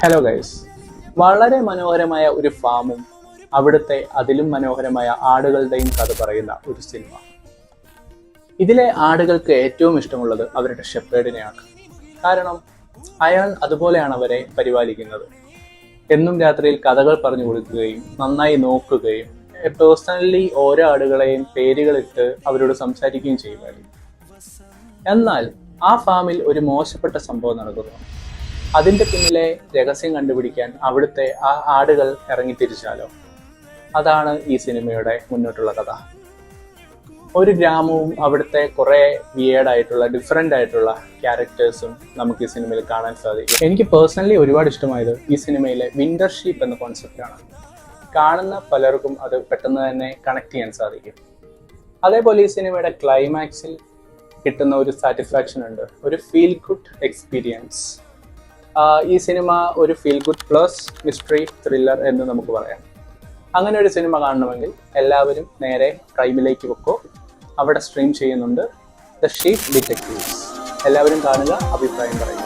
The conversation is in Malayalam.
ഹലോ ഗൈസ്, വളരെ മനോഹരമായ ഒരു ഫാമും അവിടുത്തെ അതിലും മനോഹരമായ ആടുകളുടെയും കഥ പറയുന്ന ഒരു സിനിമ. ഇതിലെ ആടുകൾക്ക് ഏറ്റവും ഇഷ്ടമുള്ളത് അവരുടെ ഷെപ്പേർഡിനെയാണ്. കാരണം അയാൾ അതുപോലെയാണ് അവരെ പരിപാലിക്കുന്നത്. എന്നും രാത്രിയിൽ കഥകൾ പറഞ്ഞു കൊടുക്കുകയും നന്നായി നോക്കുകയും പേഴ്സണലി ഓരോ ആടുകളെയും പേരുകളിട്ട് അവരോട് സംസാരിക്കുകയും ചെയ്യുമായിരുന്നു. എന്നാൽ ആ ഫാമിൽ ഒരു മോശപ്പെട്ട സംഭവം നടക്കുന്നു. അതിന്റെ പിന്നിലെ രഹസ്യം കണ്ടുപിടിക്കാൻ അവിടുത്തെ ആ ആടുകൾ ഇറങ്ങി തിരിച്ചാലോ? അതാണ് ഈ സിനിമയുടെ മുന്നോട്ടുള്ള കഥ. ഒരു ഗ്രാമവും അവിടുത്തെ കുറെ വിയേർഡായിട്ടുള്ള ഡിഫറെൻ്റ് ആയിട്ടുള്ള ക്യാരക്ടേഴ്സും നമുക്ക് ഈ സിനിമയിൽ കാണാൻ സാധിക്കും. എനിക്ക് പേഴ്സണലി ഒരുപാട് ഇഷ്ടമായത് ഈ സിനിമയിലെ വിന്റർ ഷീപ്പ് എന്ന കോൺസെപ്റ്റാണ്. കാണുന്ന പലർക്കും അത് പെട്ടെന്ന് തന്നെ കണക്ട് ചെയ്യാൻ സാധിക്കും. അതേപോലെ ഈ സിനിമയുടെ ക്ലൈമാക്സിൽ കിട്ടുന്ന ഒരു സാറ്റിസ്ഫാക്ഷൻ ഉണ്ട്, ഒരു ഫീൽ ഗുഡ് എക്സ്പീരിയൻസ്. ഈ സിനിമ ഒരു feel good plus mystery thriller എന്ന് നമുക്ക് പറയാം. അങ്ങനെ ഒരു സിനിമ കാണണമെങ്കിൽ എല്ലാവരും നേരെ പ്രൈമിലേക്ക് വെക്കോ. അവിടെ സ്ട്രീം ചെയ്യുന്നുണ്ട് ദ ഷീപ്പ് ഡിറ്റക്റ്റീവ്സ്. എല്ലാവരും കാണുക, അഭിപ്രായം പറയുക.